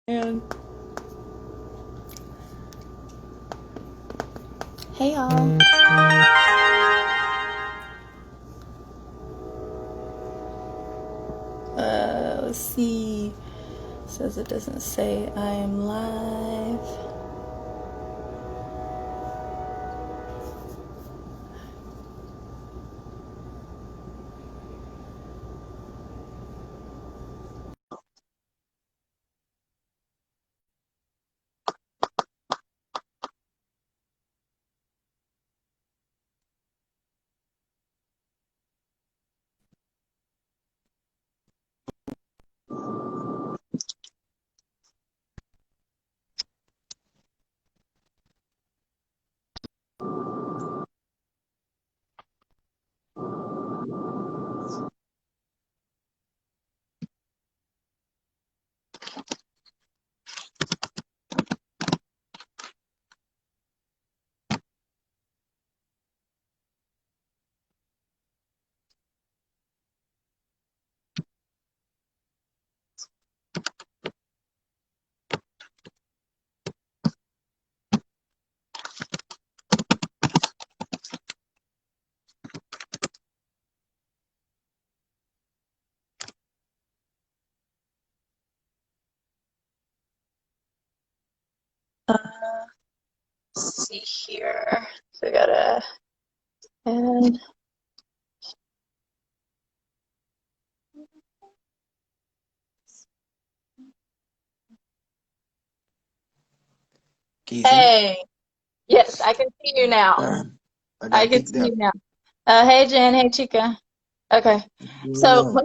And hey y'all. Let's see. Says it doesn't say I am live. Uh, let's see here. So I gotta add. Keisha. Hey. Yes, I can see you now. I I got can kicked see you out. now. Hey Jen, hey Chica. Okay. What's going So on?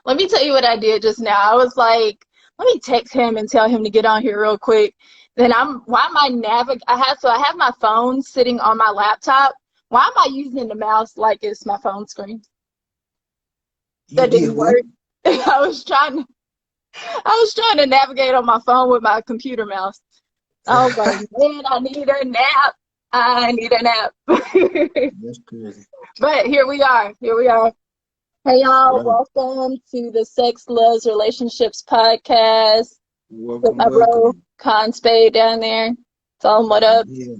let me tell you what I did just now. I was like, let me text him and tell him to get on here real quick. Then why am I have my phone sitting on my laptop. Why am I using the mouse like it's my phone screen? You That did didn't what? work. I was trying to navigate on my phone with my computer mouse. I was like, man, I need a nap. I need a nap. That's crazy. But here we are. Here we are. Hey y'all, Right. welcome to the Sex, Loves, Relationships podcast with Welcome, my bro welcome. Con Spade down there. Tell him what up. Yeah.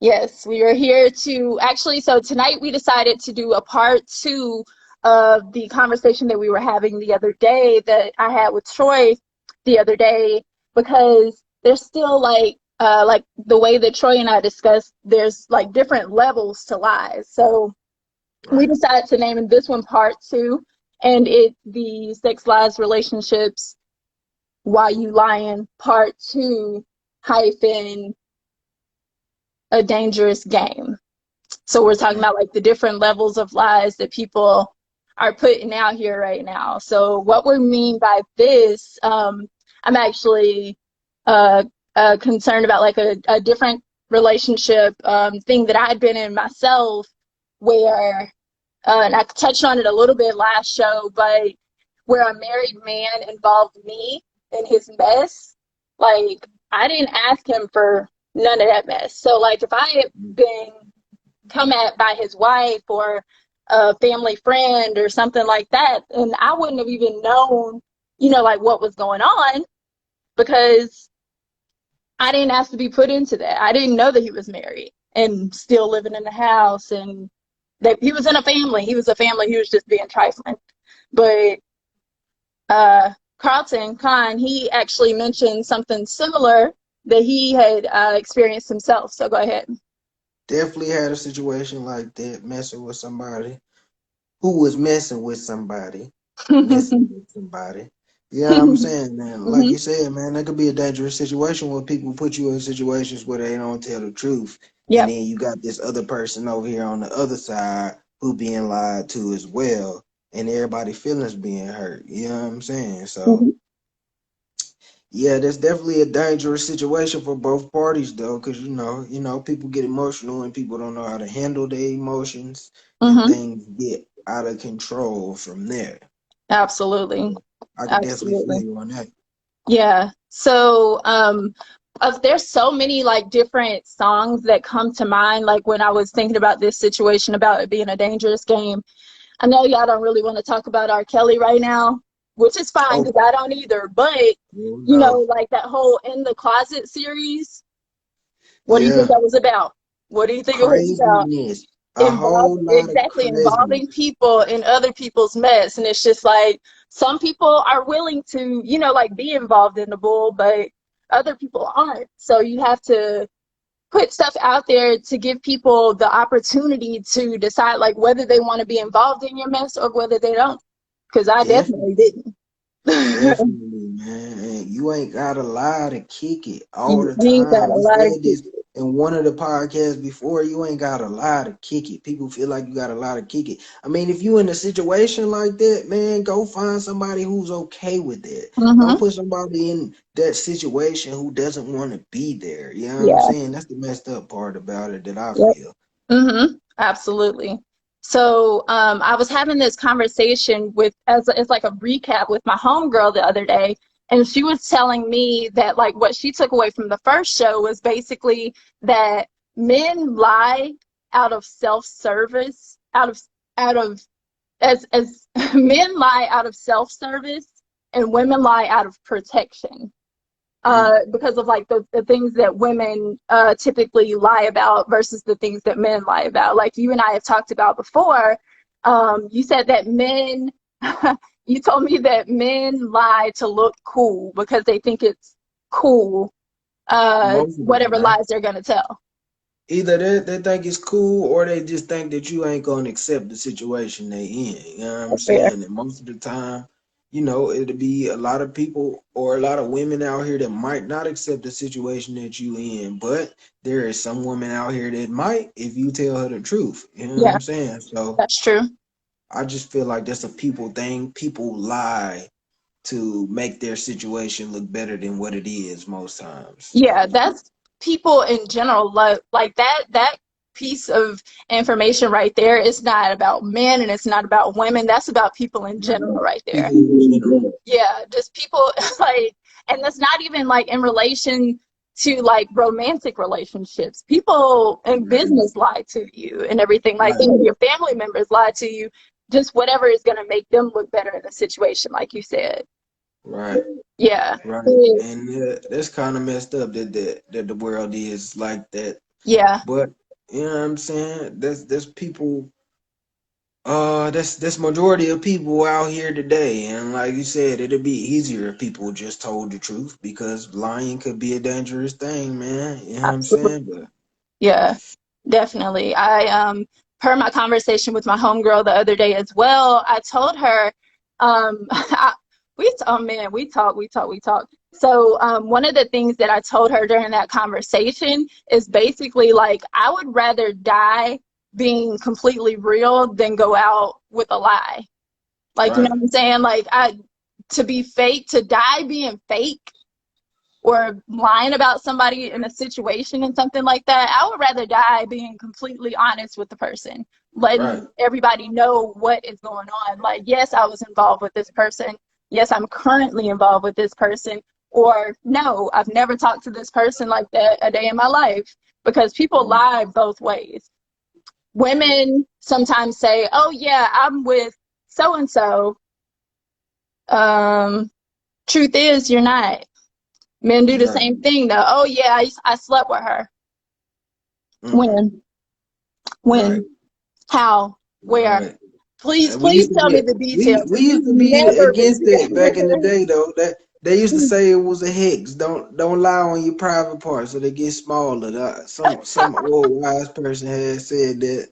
Yes, we are here to actually, so tonight we decided to do a part two of the conversation that we were having the other day that I had with Troy the other day, because there's still like the way that Troy and I discussed, there's like different levels to lies. So we Right. decided to name this one part two, and it's the sex, lies, relationships, why you lying part two hyphen a dangerous game. So we're talking Okay. about like the different levels of lies that people are putting out here right now. So what we mean by this, I'm actually uh, concerned about like a different relationship thing that I had been in myself, where and I touched on it a little bit last show, but where a married man involved me in his mess, like I didn't ask him for none of that mess. So like if I had been come at by his wife or a family friend or something like that, and I wouldn't have even known, like what was going on, because I didn't ask to be put into that. I didn't know that he was married and still living in the house, and that he was in a family. He was a family. He was just being trifling. But Carlton Kahn, he actually mentioned something similar that he had experienced himself. So go ahead. Definitely had a situation like that, messing with somebody who was messing with somebody. Yeah, I'm saying, man, like Hmm. you said, man, that could be a dangerous situation where people put you in situations where they don't tell the truth. And Yep. then you got this other person over here on the other side who being lied to as well. And everybody feelings being hurt. You know what I'm saying? So Hmm. yeah, that's definitely a dangerous situation for both parties though, because people get emotional and people don't know how to handle their emotions and Hmm. things get out of control from there. Absolutely. I could definitely feel Absolutely. you on that. Yeah. So, there's so many like different songs that come to mind. Like when I was thinking about this situation about it being a dangerous game. I know y'all don't really want to talk about R. Kelly right now, which is fine Oh, because I don't either. But, well, you know, no. like that whole In the Closet series, what do you think Yeah. that was about? What do you think it was about? Craziness. A whole lot of Involving craziness. people in other people's mess. And it's just like some people are willing to, you know, like be involved in the bull, but other people aren't. So you have to put stuff out there to give people the opportunity to decide like whether they want to be involved in your mess or whether they don't. Because I definitely Definitely. didn't. Definitely, man. And you ain't gotta lie to kick it all You the ain't got time. a We lot of said this people. in one of the podcasts before. You ain't gotta lie to kick it. People feel like you gotta lie to kick it. I mean, if you in a situation like that, man, go find somebody who's okay with it. Don't Mm-hmm. put somebody in that situation who doesn't want to be there. You know what I'm Yeah. saying? That's the messed up part about it that I Yep. feel. Mm-hmm. Absolutely. So I was having this conversation with as it's like a recap with my homegirl the other day, and she was telling me that like what she took away from the first show was basically that men lie out of self-service, out of as men lie out of self-service and women lie out of protection Mm. because of like the things that women typically lie about versus the things that men lie about. Like you and I have talked about before, you said that men, you told me that men lie to look cool because they think it's cool, Most of the whatever time. lies they're going to tell. Either they think it's cool or they just think that you ain't gonna accept the situation they in. You know what I'm That's fair. saying? And most of the time, you know, it'll be a lot of people or a lot of women out here that might not accept the situation that you in, but there is some woman out here that might if you tell her the truth. You know what Yeah, I'm saying? So that's true. I just feel like that's a people thing. People lie to make their situation look better than what it is most times. Yeah, that's people in general like that piece of information right there. It's not about men and it's not about women. That's about people in Right. general right there. People in general. Yeah, just people like, and that's not even like in relation to like romantic relationships. People in Right. business lie to you and everything like Right. that. Your family members lie to you. Just whatever is going to make them look better in the situation, like you said. Right. Yeah. Right, and that's kind of messed up that the world is like that. Yeah. But you know what I'm saying? That's people. That's majority of people out here today, and like you said, it'd be easier if people just told the truth because lying could be a dangerous thing, man. You know what I'm Absolutely. saying? But Yeah, definitely. I per my conversation with my homegirl the other day as well, I told her oh man, we talk. So one of the things that I told her during that conversation is basically like I would rather die being completely real than go out with a lie. Like, you know right, what I'm saying? Like I to be fake, to die being fake or lying about somebody in a situation and something like that, I would rather die being completely honest with the person, right, letting everybody know what is going on. Like, yes, I was involved with this person. Yes, I'm currently involved with this person. Or no, I've never talked to this person like that a day in my life because people right, lie both ways. Women sometimes say, oh, yeah, I'm with so and so. Truth is, you're not. Men do the right, same thing though. Oh yeah, I slept with her. mm-mm, When? right, When? How? Where? right. We Please used to tell me be the details. we You used to be never against it back in the been. day though. That they used to say it was a hex. Don't lie on your private parts so they get smaller. Some old wise person had said that.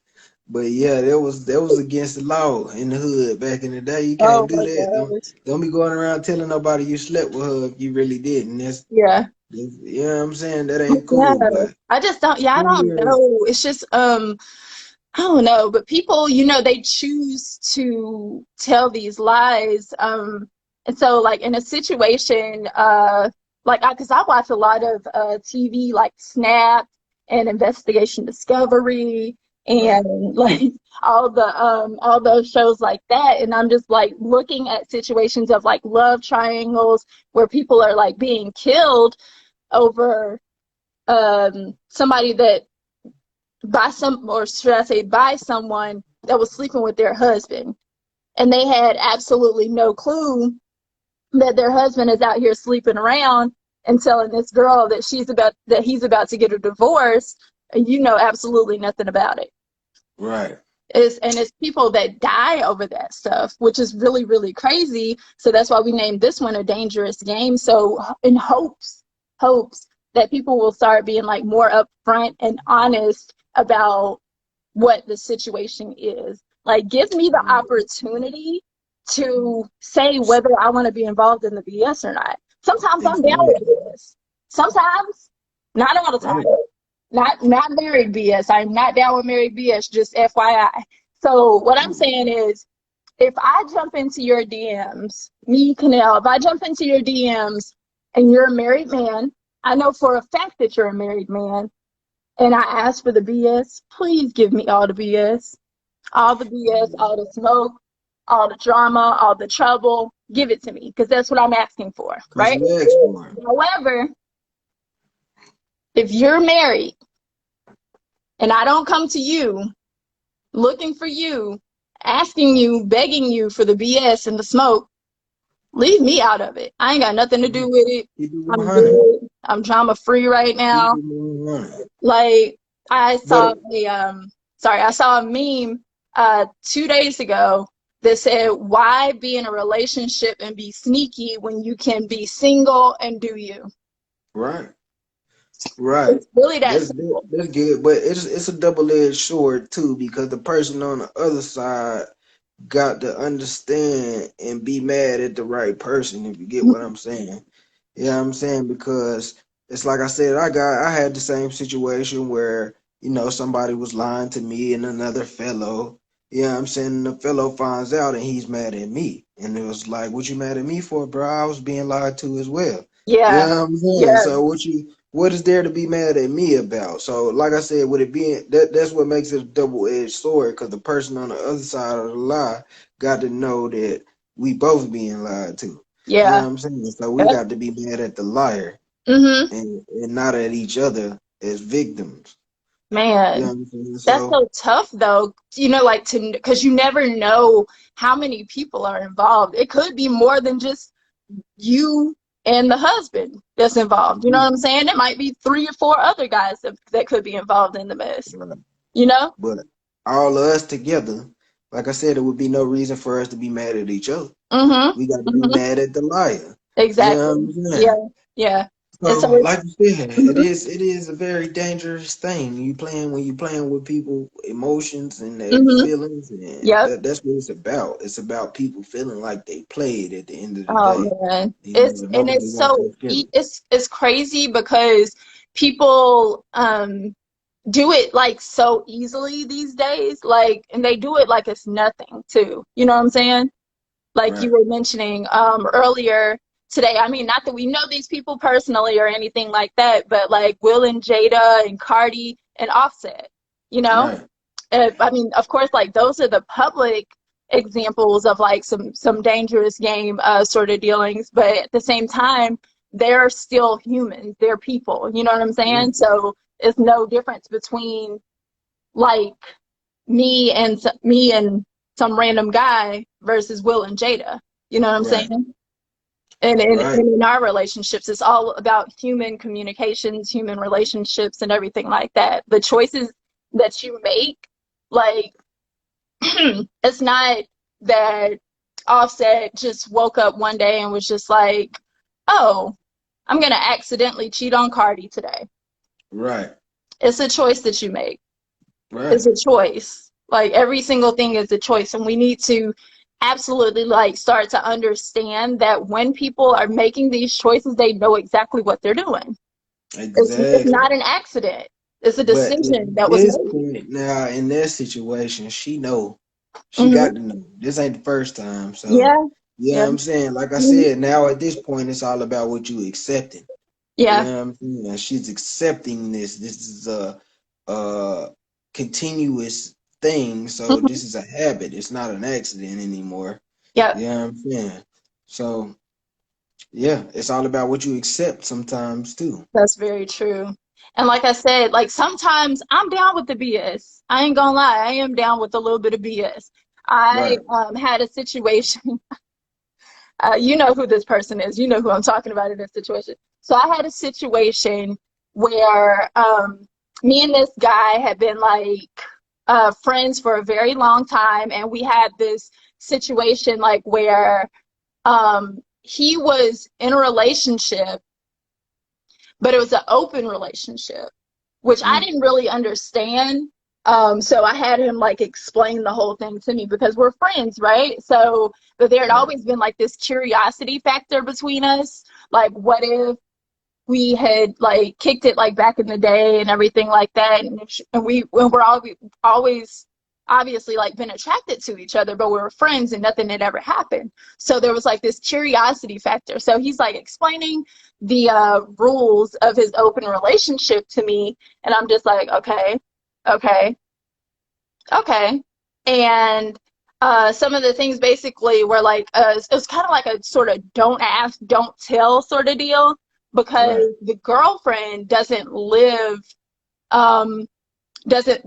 But yeah, that was against the law in the hood back in the day. You can't Oh do my that. gosh. Don't be going around telling nobody you slept with her if you really didn't. Yeah. You know what I'm saying? That ain't Yeah. cool. But I just don't. Yeah, I don't yeah, know. It's just I don't know. But people, you know, they choose to tell these lies. And so like in a situation, like because I watch a lot of TV, like Snap and Investigation Discovery, right, and like all those shows like that. And I'm just like looking at situations of like love triangles where people are like being killed over somebody that by some, or should I say by someone that was sleeping with their husband, and they had absolutely no clue. that their husband is out here sleeping around and telling this girl that he's about to get a divorce, and you know absolutely nothing about it. Right. It's people that die over that stuff, which is really, really crazy. So that's why we named this one A Dangerous Game. So in hopes that people will start being like more upfront and honest about what the situation is. Like, give me the opportunity to say whether I want to be involved in the BS or not. Sometimes I'm down with Exactly. BS. Sometimes, not all the time. Right. Not married BS. I'm not down with married BS, just FYI. So what I'm saying is, if I jump into your DMs, me, Canel, if I jump into your DMs and you're a married man, I know for a fact that you're a married man, and I ask for the BS, please give me all the BS. All the BS, all the smoke, all the drama, all the trouble. Give it to me, because that's what I'm asking for, Because right? you asked for it. However, if you're married and I don't come to you looking for you, asking you, begging you for the BS and the smoke, leave me out of it. I ain't got nothing to do with it. Keep it I'm 100. good. I'm drama free right Keep now. it 100. Like, I saw But I saw a meme 2 days ago that said, why be in a relationship and be sneaky when you can be single and do you? right. Right. It's really that That's simple. that's good. But it's a double-edged sword too, because the person on the other side got to understand and be mad at the right person, if you get what I'm saying. Yeah, I'm saying, because it's like I said, I had the same situation where, somebody was lying to me and another fellow. Yeah, I'm saying, the fellow finds out and he's mad at me. And it was like, what you mad at me for, bro? I was being lied to as well. Yeah. Yeah, I'm saying. Yeah. So what is there to be mad at me about? So like I said, with it being that's what makes it a double-edged sword, because the person on the other side of the lie got to know that we both being lied to. You know Yeah. what I'm saying? So we Yep. got to be mad at the liar Mm-hmm. and not at each other as victims. You know Man, what I'm saying? that's So so tough though. Like, because you never know how many people are involved. It could be more than just you and the husband that's involved. You know what I'm saying? It might be 3 or 4 other guys that could be involved in the mess. right. You know? But all of us together, like I said, there would be no reason for us to be mad at each other. Mm-hmm. We got to be Mm-hmm. mad at the liar. You know what Exactly. I'm Yeah. saying? Yeah. And So, so it's, like you said, it mhm, is a very dangerous thing. When you playing with people emotions and their mhm. feelings, and Yep. that's what it's about. It's about people feeling like they played at the end of the Oh day. man. Nobody It's wants so that feeling. it's crazy because people do it like so easily these days, like, and they do it like it's nothing too. You know what I'm saying? Like you Right, were mentioning earlier today. I mean, not that we know these people personally or anything like that, but like Will and Jada and Cardi and Offset, you know? right, I mean, of course, like those are the public examples of like some dangerous game sort of dealings, but at the same time, they're still humans. They're people. You know what I'm saying? right, So it's no difference between like me and some random guy versus Will and Jada. You know what I'm right, saying? And right, in our relationships, it's all about human communications, human relationships, and everything like that. The choices that you make, like, it's not that Offset just woke up one day and was just like, oh, I'm going to accidentally cheat on Cardi today. right, It's a choice that you make. It's right. a choice. Like every single thing is a choice. And we need to absolutely like start to understand that when people are making these choices, they know exactly what they're doing. It's Exactly. not an accident. It's a But at decision that was this made. point now, in that situation, she got Hmm. to know. This ain't the first time. So, Yeah. you know Yeah. what I'm saying? Like I Hmm. said, now at this point, it's all about what you accepting. You Yeah. know what I'm saying? She's accepting this. This is a continuous thing. So Hmm. this is a habit. It's not an accident anymore. Yeah. You know what I'm saying? So yeah, it's all about what you accept sometimes too. That's very true. And like I said, like sometimes I'm down with the BS. I ain't gonna lie, I am down with a little bit of BS. I Right. had a situation you know who this person is. You know who I'm talking about in this situation. So I had a situation where me and this guy had been like friends for a very long time, and we had this situation like where he was in a relationship, but it was an open relationship, which I didn't really understand. So I had him like explain the whole thing to me because we're friends, right? So, but there had always been like this curiosity factor between us. Like, what if we had like kicked it like back in the day and everything like that, and we're always obviously like been attracted to each other, but we were friends and nothing had ever happened. So there was like this curiosity factor. So he's like explaining the rules of his open relationship to me, and I'm just like, okay, okay, okay. And some of the things basically were like, it was kind of like a sort of don't ask, don't tell sort of deal, because Right. the girlfriend um,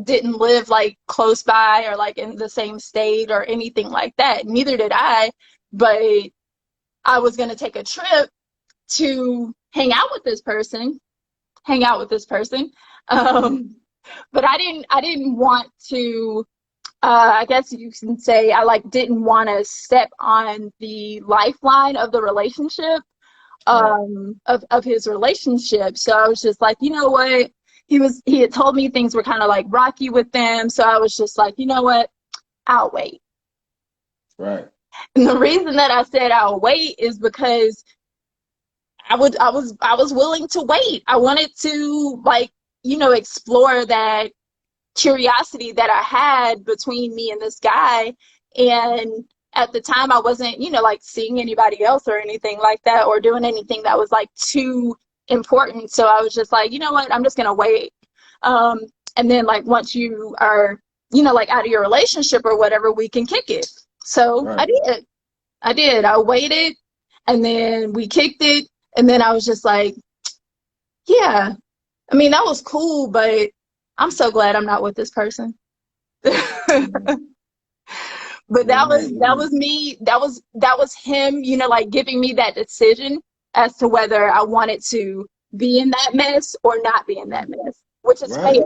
didn't live like close by or like in the same state or anything like that. Neither did I, but I was going to take a trip to hang out with this person. But I didn't want to, I guess you can say I like didn't want to step on the lifeline of the relationship, Right. of his relationship. So I was just like, you know what? He had told me things were kind of like rocky with them. So I was just like, you know what? I'll wait. Right. And the reason that I said I'll wait is because I was willing to wait. I wanted to like, explore that curiosity that I had between me and this guy. And at the time, I wasn't, like seeing anybody else or anything like that, or doing anything that was like too important. So I was just like, you know what, I'm just going to wait. Um, and then, like, once you are, like out of your relationship or whatever, we can kick it. So Right. I did. I did. I waited, and then we kicked it. And then I was just like, yeah, I mean, that was cool, but I'm so glad I'm not with this person. But Yeah, that man. was me. That was him, like giving me that decision as to whether I wanted to be in that mess or not be in that mess, which is fair. Right.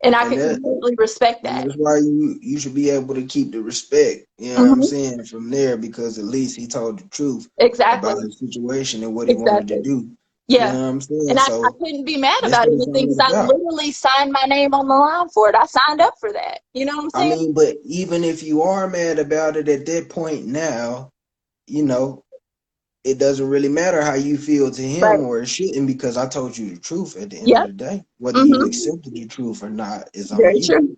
And I And can that completely respect and that. that's why you should be able to keep the respect, you know what I'm Hmm. saying, from there, because at least he told the truth Exactly. about his situation and what he wanted to Exactly. do. You Yeah. know what I'm saying? And I So couldn't be mad that's about what it's anything all because I about. literally signed my name on the line for it. I signed up for that. You know what I'm I saying? mean, but even if you are mad about it at that point now, you know, it doesn't really matter how you feel to him, Right. or it shouldn't, because I told you the truth at the end of Yep. the day. Whether you Hmm. accepted the truth or not is on Very you. true.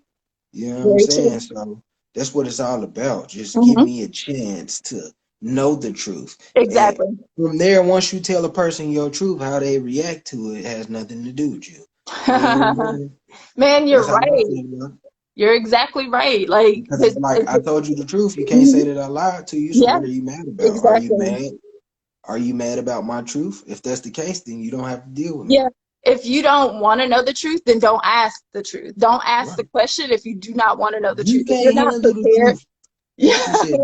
You know what I'm Very saying? true. So that's what it's all about. Just give Hmm. me a chance to know the truth. And Exactly. from there, once you tell a person your truth, how they react to it has nothing to do with you. You know what I'm saying? Man, you're That's how I right. feel about it. You're exactly right. Like, Because it's like I told you the truth. You can't say mhm. that I lied to you. So Yeah, what are you mad about? Are you exactly. mad? Are you mad about my truth? If that's the case, then you don't have to deal with me. Yeah. If you don't want to know the truth, then don't ask the truth. Don't ask the Right. question if you do not want to know the truth. You If you're can't not handle the prepared, truth. yeah. She said,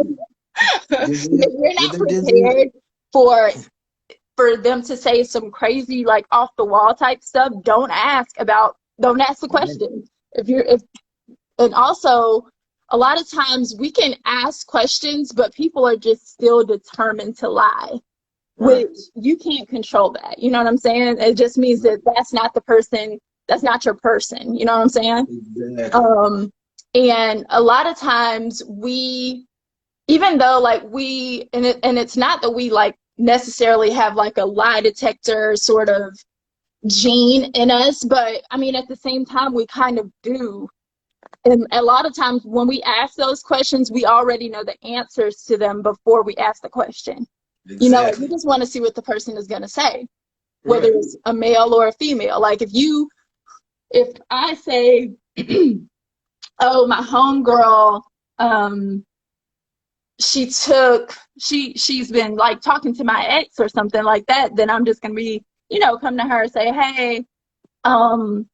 If you're not this is prepared for them to say some crazy like off the wall type stuff, don't ask the right. question. If And also, a lot of times we can ask questions, but people are just still determined to lie, Right. which you can't control that. You know what I'm saying? It just means Right. that that's not the person, that's not your person. You know what I'm saying? Exactly. Um, and a lot of times even though like and it's not that we like necessarily have like a lie detector sort of gene in us, but I mean, at the same time, we kind of do. And a lot of times when we ask those questions, we already know the answers to them before we ask the question. Like you Exactly. just want to see what the person is going to say, whether Right. it's a male or a female. Like if I say, oh, my homegirl, um, she's been like talking to my ex or something like that, then I'm just going to be, come to her and say, hey, um,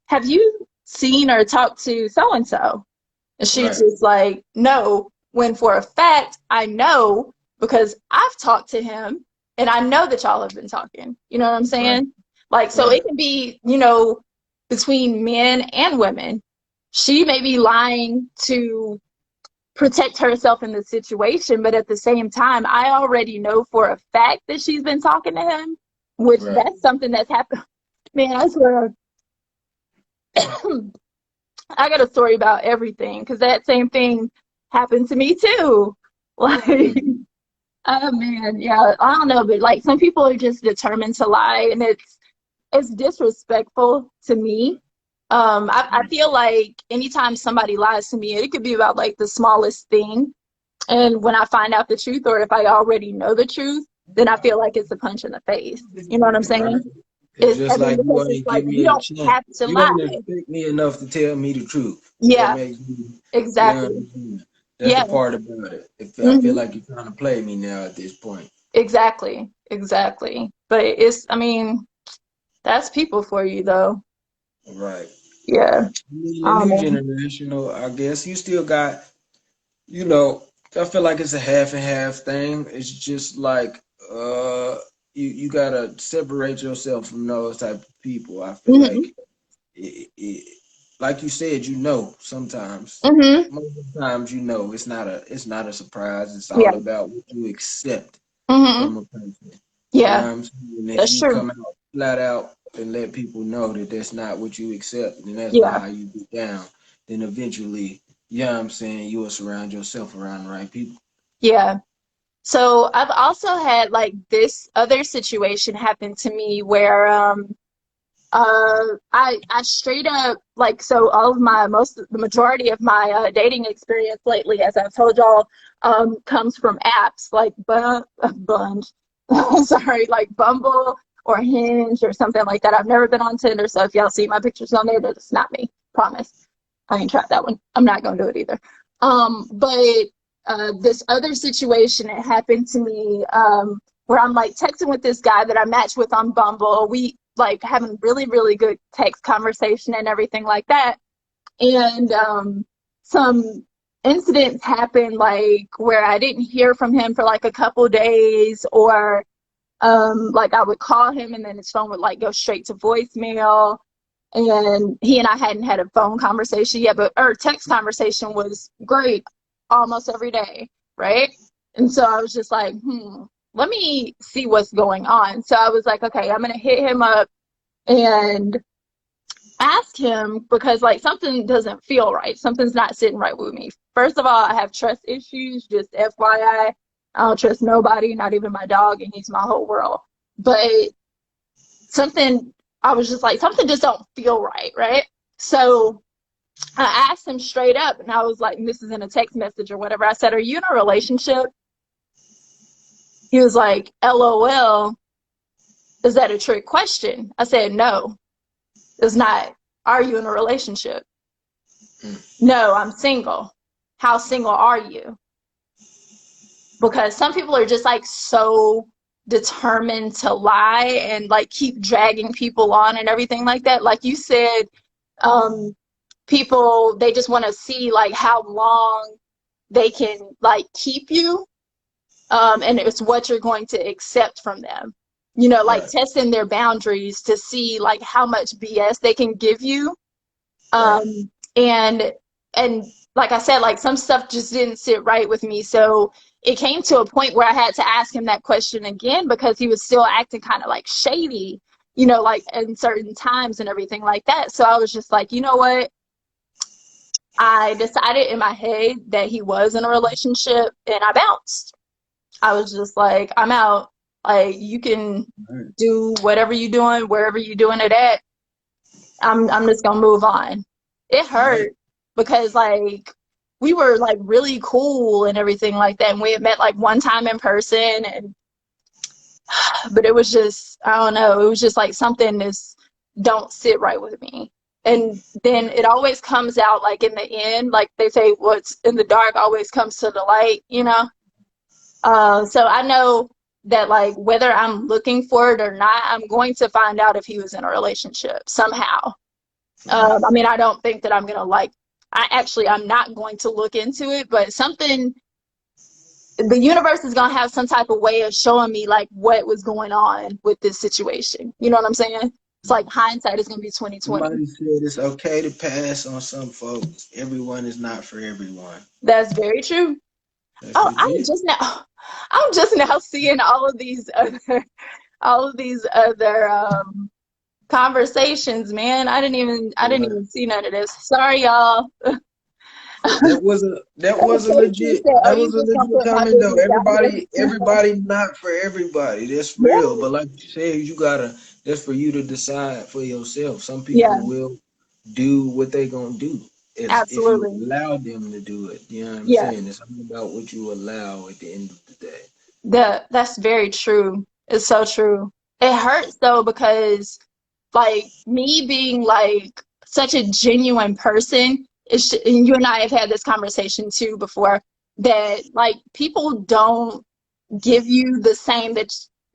have you seen or talked to so and so? And she's Right. just like, no, when for a fact, I know because I've talked to him and I know that y'all have been talking. You know what I'm Right. saying? Like, so Right. it can be, between men and women. She may be lying to protect herself in the situation, but at the same time, I already know for a fact that she's been talking to him, which Right. that's something that's happened. Man, I swear, I got a story about everything because that same thing happened to me too. Like, Mm. oh man, yeah, I don't know, but like some people are just determined to lie, and it's disrespectful to me. I feel like anytime somebody lies to me, it could be about like the smallest thing. And when I find out the truth, or if I already know the truth, then I feel like it's a punch in the face. You know what I'm Right. saying? It's just I mean, like you because it's ain't like give me you a don't chance. have to You ain't lie. respect me enough to tell me the truth. That Yeah, makes me, you know what exactly. I'm saying? That's the Yeah. part about it. If I feel Hmm. like you're trying to play me now at this point. Exactly. Exactly. But I mean, that's people for you, though. Right. Yeah. I mean, I the don't new know. generation, I guess you still got, you know, I feel like it's a half and half thing. It's just like you gotta separate yourself from those type of people. I feel like Hmm. like you said, sometimes, Hmm. most of the times, it's not a surprise. It's Yeah. all about what you accept Hmm. from a person. You know Yeah. what I'm saying? And if That's you true. come out flat out and let people know that that's not what you accept, and that's not Yeah. how you get down, then eventually, you know what I'm saying, you will surround yourself around the right people. Yeah. So I've also had like this other situation happen to me where I straight up like, so all of the majority of my dating experience lately, as I've told y'all, comes from apps like Bunge, sorry, like Bumble or Hinge or something like that. I've never been on Tinder, so if y'all see my pictures on there, that's not me. Promise. I ain't tried that one. I'm not gonna do it either. But this other situation, it happened to me where I'm like texting with this guy that I matched with on Bumble. We like having really, really good text conversation and everything like that. And some incidents happened like where I didn't hear from him for like a couple days, or like I would call him and then his phone would like go straight to voicemail. And he and I hadn't had a phone conversation yet, but our text conversation was great almost every day, right? And so I was just like, let me see what's going on. So I was like, okay, I'm gonna hit him up and ask him because like something doesn't feel right. Something's not sitting right with me. First of all, I have trust issues, just FYI. I don't trust nobody, not even my dog, and he's my whole world. But something, I was just like, something just don't feel right, right? So I asked him straight up, and I was like, and this is in a text message or whatever. I said, "Are you in a relationship?" He was like, "LOL, is that a trick question?" I said, "No, it's not. Are you in a relationship?" Mm. "No, I'm single." "How single are you?" Because some people are just like so determined to lie and like keep dragging people on and everything like that. Like you said, um, people, they just want to see like how long they can like keep you, and it's what you're going to accept from them, like Right. testing their boundaries to see like how much BS they can give you. Right. And like I said, like some stuff just didn't sit right with me, so it came to a point where I had to ask him that question again because he was still acting kind of like shady, like in certain times and everything like that. So I was just like, you know what, I decided in my head that he was in a relationship and I bounced. I was just like, I'm out. Like, you can Right. do whatever you're doing, wherever you're doing it at. I'm just gonna move on. It Right. hurt because like we were like really cool and everything like that. And we had met like one time in person, and but it was just, I don't know, it was just like something is don't sit right with me. And then it always comes out like in the end, like they say, what's in the dark always comes to the light. So I know that like whether I'm looking for it or not, I'm going to find out if he was in a relationship somehow. Right. I mean, I don't think that I'm gonna like. I'm not going to look into it, but something the universe is gonna have some type of way of showing me like what was going on with this situation. You know what I'm saying? It's like hindsight is gonna be 2020. Somebody said it's okay to pass on some folks. Everyone is not for everyone. That's very true. That's Oh, legit. I'm just now seeing all of these other conversations, man. I didn't Yeah. even see none of this. Sorry, y'all. Casey said, "Oh, That you was a just gonna legit put my comment though. business out here?" Everybody not for everybody. That's real. Yeah, But like you said, you gotta that's for you to decide for yourself. Some people yeah, will do what they gonna do as if you absolutely. allow them to do it. You know what I'm Yeah, saying? It's all about what you allow at the end of the day. that's very true. It's so true. It hurts though because like me being like such a genuine person, and you and I have had this conversation too before, that like people don't give you the same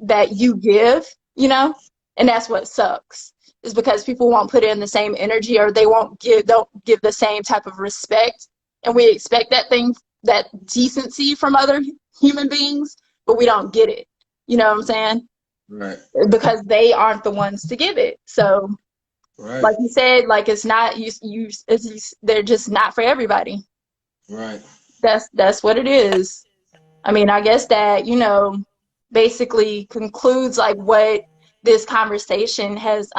that you give, you know? And that's what sucks. Is because people won't put in the same energy, or they won't don't give the same type of respect. And we expect that decency from other human beings, but we don't get it. You know what I'm saying? Right. Because they aren't the ones to give it. So Right. like you said, like it's not they're just not for everybody. Right. That's what it is. I mean, I guess that, basically concludes like what this conversation has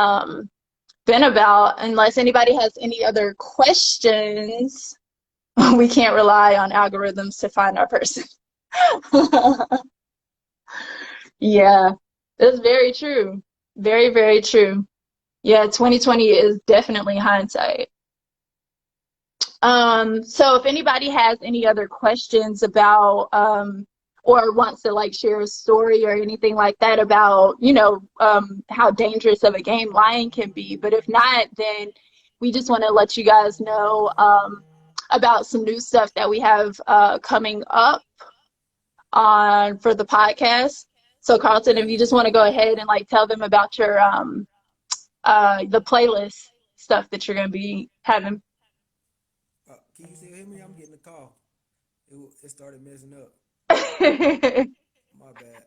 been about. Unless anybody has any other questions, we can't rely on algorithms to find our person. Yeah, that's very true. Very, very true. Yeah, 2020 is definitely hindsight. So if anybody has any other questions about or wants to like share a story or anything like that about, how dangerous of a game lying can be. But if not, then we just want to let you guys know about some new stuff that we have coming up on for the podcast. So Carlton, if you just want to go ahead and like tell them about your the playlist stuff that you're gonna be having. Can you still hear me? I'm getting a call. It started messing up. My bad.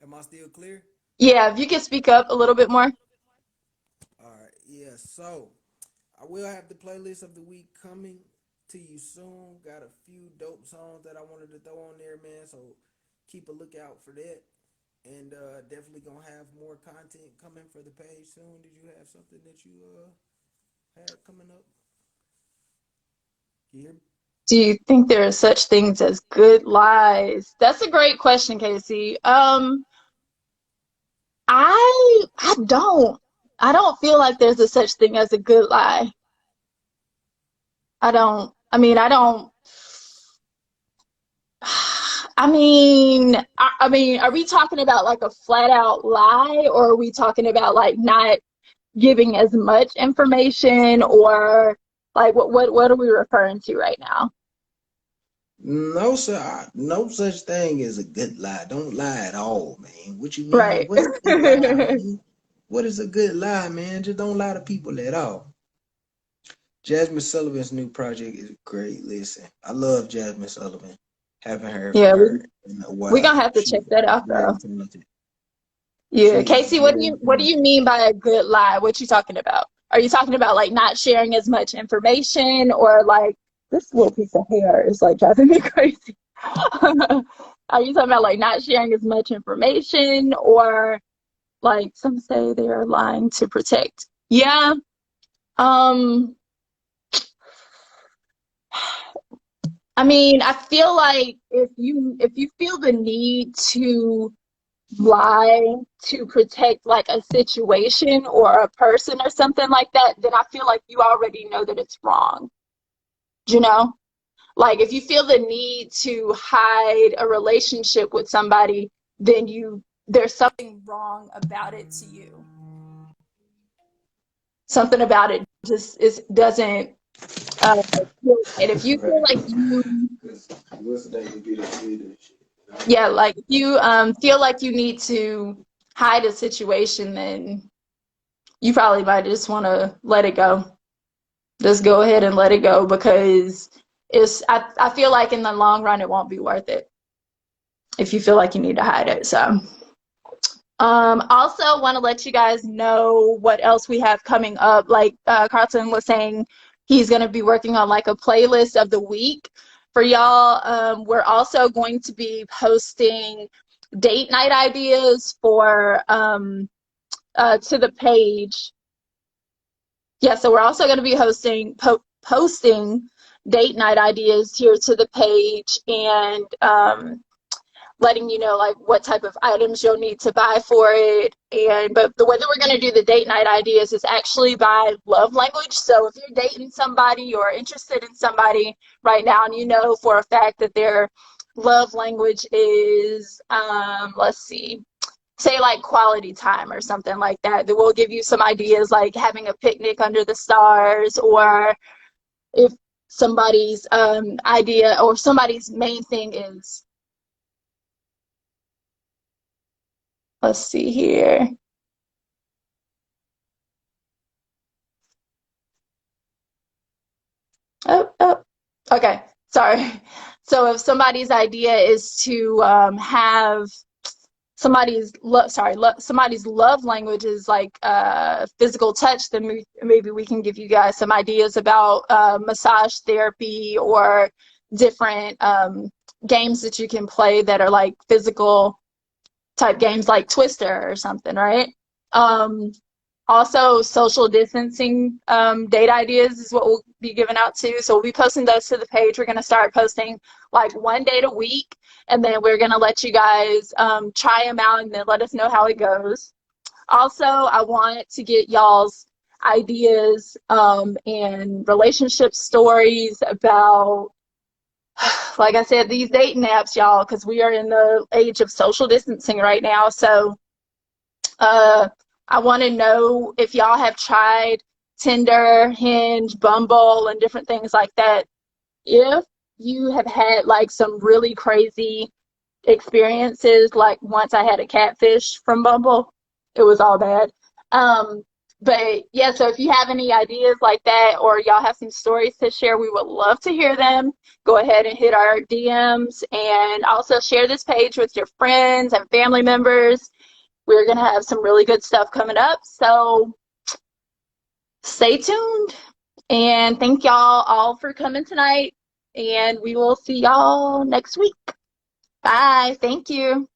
Am I still clear? Yeah, if you could speak up a little bit more. All right. Yeah. So I will have the playlist of the week coming to you soon. Got a few dope songs that I wanted to throw on there, man. So keep a lookout for that. And definitely gonna have more content coming for the page soon. Did you have something that you had coming up? Can you hear me? Do you think there are such things as good lies? That's a great question, Casey. I don't. I don't feel like there's a such thing as a good lie. I don't. I mean, I don't. I mean, are we talking about like a flat out lie, or are we talking about like not giving as much information, or like what are we referring to right now? No, sir. No such thing as a good lie. Don't lie at all, man. What you mean? Right. What's a good lie, man? What is a good lie, man? Just don't lie to people at all. Jasmine Sullivan's new project is great. Listen, I love Jasmine Sullivan. Haven't heard from Yeah, her in a we while. gonna have to check She's that out very though. talented. Yeah, She is Casey, very what do you talented. mean by a good lie? What you talking about? Are you talking about like not sharing as much information, or like this little piece of hair is like driving me crazy? Are you talking about like not sharing as much information, or like some say they are lying to protect? Yeah. Um, I mean, I feel like if you feel the need to lie to protect like a situation or a person or something like that, then I feel like you already know that it's wrong. You know? Like if you feel the need to hide a relationship with somebody, then there's something wrong about it to you. Something about it just doesn't feel right. If you feel like Right. you Because what's the name would be the shit. Yeah, like if you feel like you need to hide a situation, then you probably might just want to let it go. Just go ahead and let it go, because I feel like in the long run, it won't be worth it if you feel like you need to hide it. So, also want to let you guys know what else we have coming up. Like Carlton was saying, he's going to be working on like a playlist of the week for y'all. We're also going to be posting date night ideas for to the page. Yeah, so we're also going to be posting date night ideas here to the page, and letting you know like what type of items you'll need to buy for it. But the way that we're going to do the date night ideas is actually by love language. So if you're dating somebody or interested in somebody right now, and you know for a fact that their love language is let's see, say like quality time or something like that, that will give you some ideas like having a picnic under the stars, or if somebody's idea or somebody's main thing is, let's see here. Oh, okay, sorry. So if somebody's idea is to have somebody's love language is like physical touch, then maybe we can give you guys some ideas about massage therapy, or different games that you can play that are like physical type games, like Twister or something, right? Um, Also, social distancing date ideas is what we'll be giving out too. So we'll be posting those to the page. We're going to start posting like one date a week, and then we're going to let you guys try them out and then let us know how it goes. Also, I want to get y'all's ideas and relationship stories about, like I said, these dating apps, y'all, because we are in the age of social distancing right now. So I want to know if y'all have tried Tinder, Hinge, Bumble, and different things like that. If you have had like some really crazy experiences, like once I had a catfish from Bumble, it was all bad. Um, but yeah, so if you have any ideas like that, or y'all have some stories to share, we would love to hear them. Go ahead and hit our DMs, and also share this page with your friends and family members. We're going to have some really good stuff coming up. So stay tuned. And thank y'all all for coming tonight. And we will see y'all next week. Bye. Thank you.